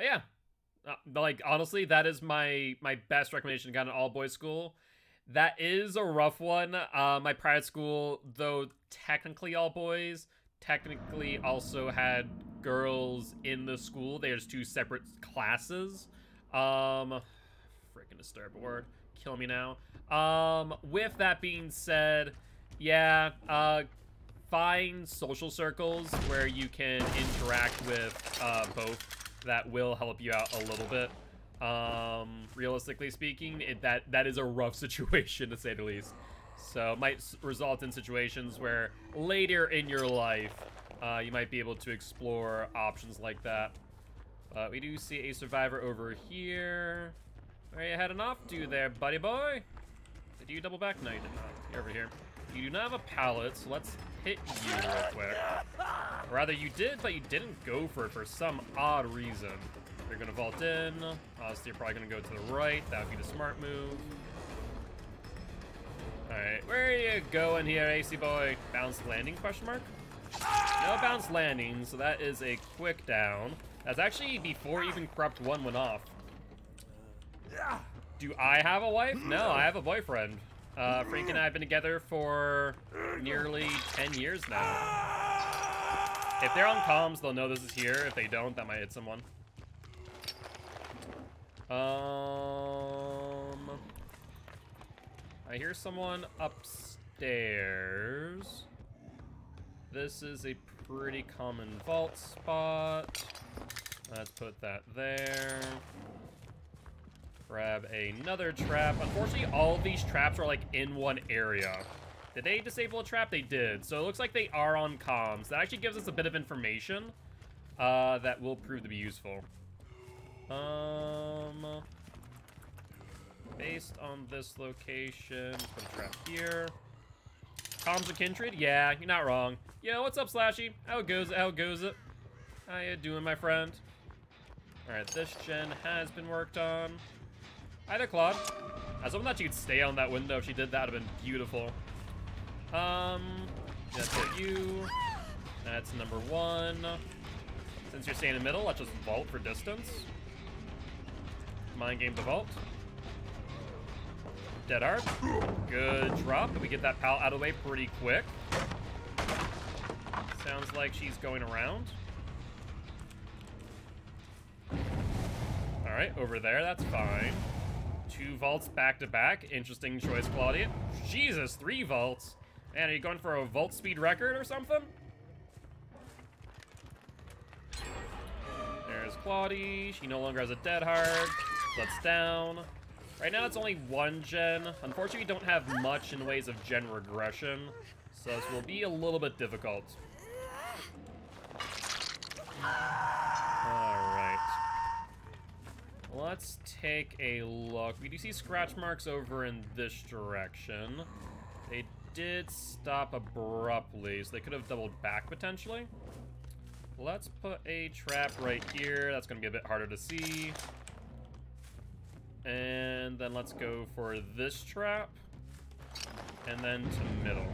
But yeah, like honestly, that is my best recommendation. Got an all boys school. That is a rough one. My private school, though technically all boys, technically also had girls in the school. There's two separate classes. Freaking disturb word. Kill me now. With that being said, yeah, find social circles where you can interact with both. That will help you out a little bit. Realistically speaking, that is a rough situation to say the least. So it might result in situations where later in your life, you might be able to explore options like that. But we do see a survivor over here. Where are you heading off to there, buddy boy? Did you double back? No, you did not. You're over here. You do not have a pallet, so let's hit you real quick. Or rather, you did, but you didn't go for it for some odd reason. You're gonna vault in. Honestly, you're probably gonna go to the right. That would be the smart move. Alright, where are you going here, AC boy? Bounce landing, question mark? No bounce landing, so that is a quick down. That's actually before even Corrupt 1 went off. Do I have a wife? No, I have a boyfriend. Frank and I have been together for nearly 10 years now. If they're on comms, they'll know this is here. If they don't, that might hit someone. I hear someone upstairs. This is a pretty common vault spot. Let's put that there. Grab another trap. Unfortunately, all of these traps are like in one area. Did they disable a trap? They did. So it looks like they are on comms. That actually gives us a bit of information that will prove to be useful. Based on this location, put a trap here. Comms of Kindred? Yeah, you're not wrong. Yo, what's up, Slashy? How goes it? How goes it? How you doing, my friend? Alright, this gen has been worked on. Hi there, Claude. I was hoping that she could stay on that window. If she did, that would have been beautiful. That's hit you. That's number one. Since you're staying in the middle, let's just vault for distance. Mind game to vault. Dead hard. Good drop. We get that pal out of the way pretty quick. Sounds like she's going around. Alright, over there, that's fine. 2 vaults back to back. Interesting choice, Claudia. Jesus, 3 vaults. Man, are you going for a vault speed record or something? There's Claudia. She no longer has a dead hard. Let's down. Right now, it's only 1 gen. Unfortunately, we don't have much in ways of gen regression, so this will be a little bit difficult. Alright. Let's take a look. We do see scratch marks over in this direction. They did stop abruptly, so they could have doubled back potentially. Let's put a trap right here. That's going to be a bit harder to see. And then let's go for this trap. And then to middle.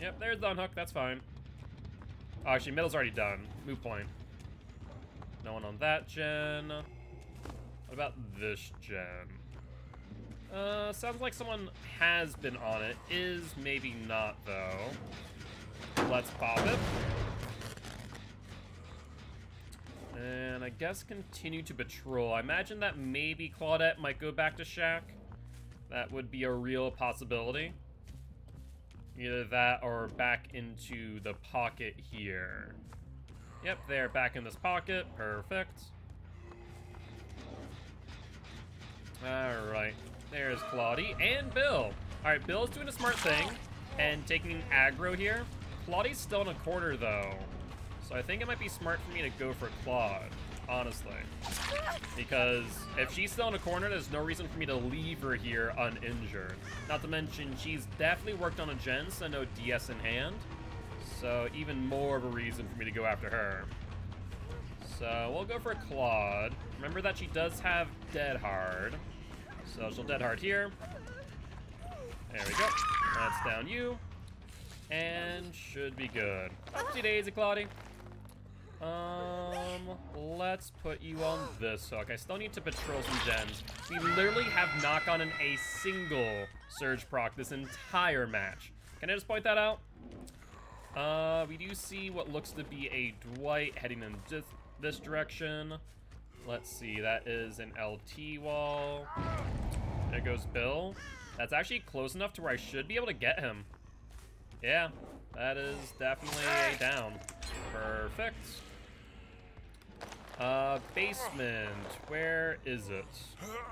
Yep, there's the unhook. That's fine. Oh, actually, middle's already done. Moot point. No one on that gen. What about this gen? Sounds like someone has been on it. Is maybe not, though. Let's pop it. And I guess continue to patrol. I imagine that maybe Claudette might go back to Shack. That would be a real possibility. Either that or back into the pocket here. Yep, they're back in this pocket. Perfect. Alright. There's Claudie and Bill. Alright, Bill's doing a smart thing and taking aggro here. Claudie's still in a corner, though. So I think it might be smart for me to go for Claude, honestly. Because if she's still in a corner, there's no reason for me to leave her here uninjured. Not to mention, she's definitely worked on a gen, so no DS in hand. So even more of a reason for me to go after her. So we'll go for Claude. Remember that she does have Dead Hard. So she'll Dead Hard here. There we go. That's down you. And should be good. Upsy daisy, Claudie. Let's put you on this hook. I still need to patrol some gens. We literally have not gotten a single surge proc this entire match. Can I just point that out? We do see what looks to be a Dwight heading in this direction. Let's see, that is an LT wall. There goes Bill. That's actually close enough to where I should be able to get him. Yeah, that is definitely a down. Perfect. Basement. Where is it?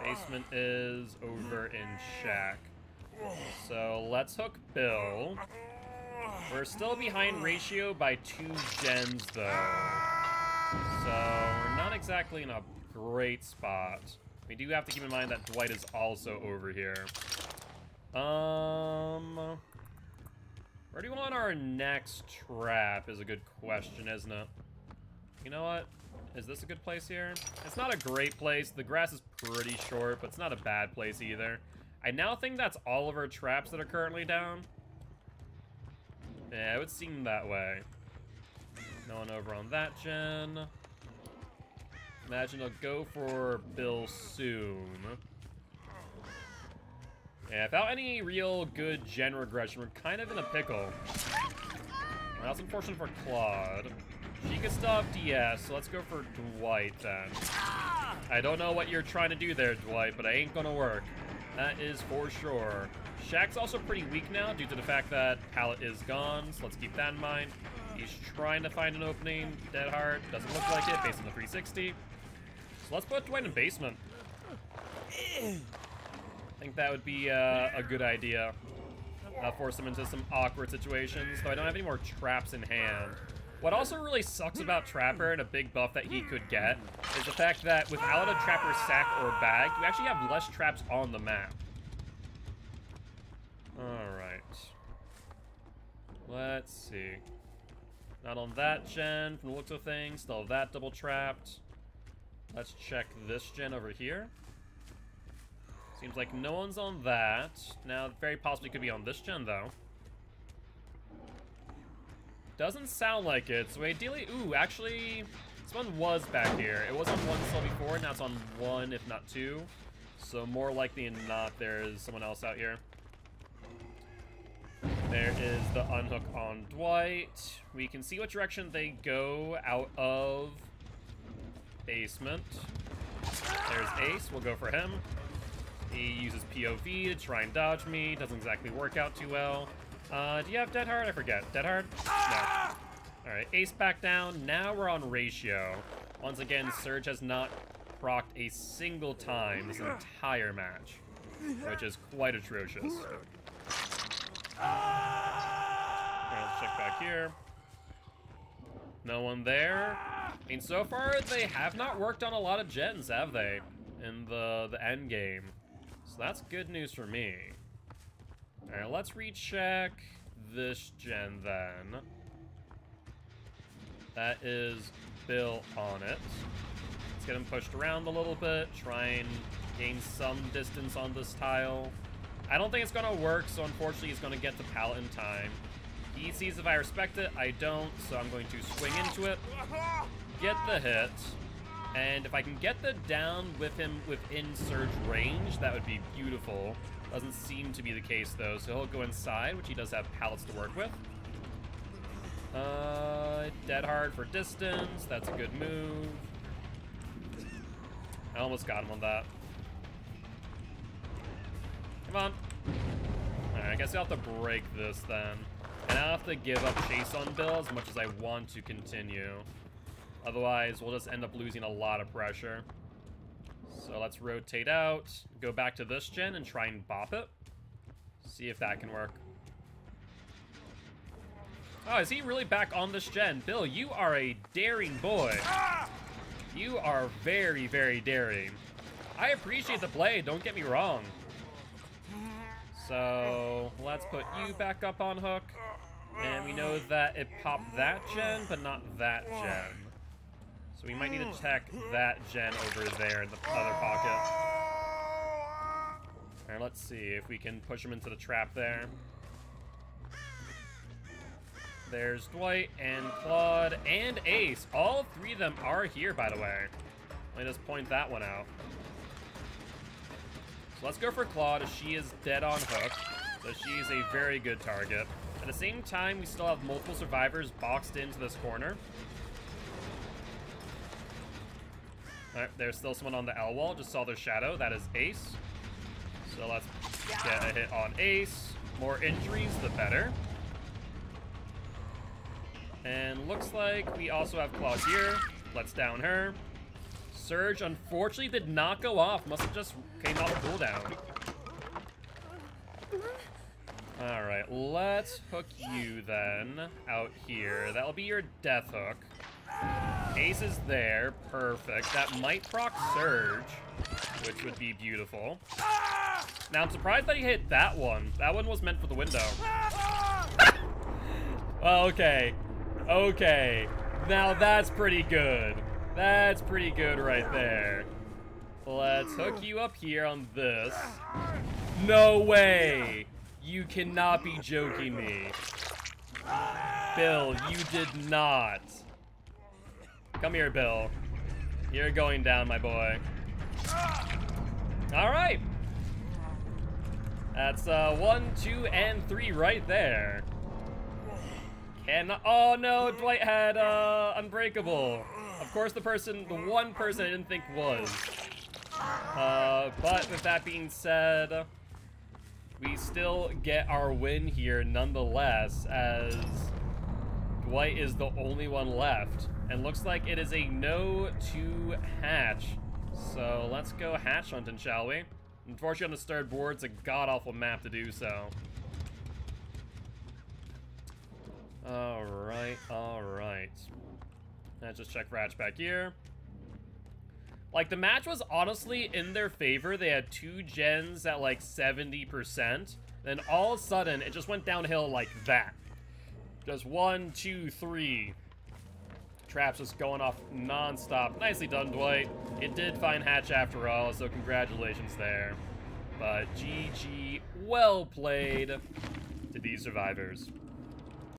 Basement is over in Shack. So let's hook Bill. We're still behind ratio by 2 gens though. So we're not exactly in a great spot. We do have to keep in mind that Dwight is also over here. Where do we want our next trap is a good question, isn't it? You know what? Is this a good place here? It's not a great place. The grass is pretty short, but it's not a bad place either. I now think that's all of our traps that are currently down. Yeah, it would seem that way. No one over on that gen. Imagine they'll go for Bill soon. Yeah, without any real good gen regression, we're kind of in a pickle. Well, that's unfortunate for Claude. She could still have DS, so let's go for Dwight then. I don't know what you're trying to do there, Dwight, but it ain't gonna work. That is for sure. Shaq's also pretty weak now due to the fact that Pallet is gone, so let's keep that in mind. He's trying to find an opening. Dead Heart doesn't look like it based on the 360. So let's put Dwight in basement. I think that would be a good idea. Force him into some awkward situations, though I don't have any more traps in hand. What also really sucks about Trapper and a big buff that he could get is the fact that without a Trapper sack or bag, you actually have less traps on the map. Alright. Let's see. Not on that gen, from the looks of things. Still have that double trapped. Let's check this gen over here. Seems like no one's on that. Now, very possibly could be on this gen, though. Doesn't sound like it, so ideally... Ooh, actually, this one was back here. It was on one cell before, now it's on one, if not two. So more likely than not, there's someone else out here. There is the unhook on Dwight. We can see what direction they go out of basement. There's Ace, we'll go for him. He uses POV to try and dodge me. Doesn't exactly work out too well. Do you have Dead Hard? I forget. Dead Hard? No. Alright, Ace back down. Now we're on ratio. Once again, Surge has not procced a single time this entire match, which is quite atrocious. Alright, let's check back here. No one there. I mean, so far, they have not worked on a lot of gens, have they? In the end game. So that's good news for me. Alright, let's recheck this gen then. That is Bill on it. Let's get him pushed around a little bit, try and gain some distance on this tile. I don't think it's gonna work, so unfortunately he's gonna get the pallet in time. He sees if I respect it, I don't, so I'm going to swing into it, get the hit, and if I can get the down with him within Surge range, that would be beautiful. Doesn't seem to be the case though, so he'll go inside, which he does have pallets to work with. Dead Hard for distance, that's a good move. I almost got him on that. Come on. Alright, I guess I'll have to break this then. And I'll have to give up chase on Bill as much as I want to continue. Otherwise, we'll just end up losing a lot of pressure. So let's rotate out, go back to this gen and try and bop it. See if that can work. Oh, is he really back on this gen? Bill, you are a daring boy. You are very, very daring. I appreciate the play, don't get me wrong. So let's put you back up on hook. And we know that it popped that gen, but not that gen. So we might need to check that gen over there in the other pocket. Alright, let's see if we can push him into the trap there. There's Dwight and Claude and Ace. All three of them are here, by the way. Let me just point that one out. So let's go for Claude. She is dead on hook, so she's a very good target. At the same time, we still have multiple survivors boxed into this corner. Alright, there's still someone on the L wall. Just saw their shadow. That is Ace. So let's get a hit on Ace. More injuries, the better. And looks like we also have Claude here. Let's down her. Surge, unfortunately, did not go off. Must have just came off cooldown. Alright, let's hook you then out here. That'll be your death hook. Ace is there. Perfect. That might proc Surge, which would be beautiful. Now, I'm surprised that he hit that one. That one was meant for the window. Okay. Okay. Now, that's pretty good. That's pretty good right there. Let's hook you up here on this. No way! You cannot be joking me. Bill, you did not. Come here, Bill. You're going down, my boy. All right. That's 1, 2, and 3 right there. Oh no, Dwight had Unbreakable. Of course, the one person I didn't think was. But with that being said, we still get our win here nonetheless, as Dwight is the only one left. And looks like it is a no to hatch. So let's go hatch hunting, shall we? Unfortunately, on the starred board, it's a god-awful map to do so. Alright, alright. Let's just check for hatch back here. Like, the match was honestly in their favor. They had 2 gens at like 70%. Then all of a sudden, it just went downhill like that. Just 1, 2, 3. Traps just going off non-stop. Nicely done, Dwight. It did find hatch after all, so congratulations there. But GG, well played to these survivors.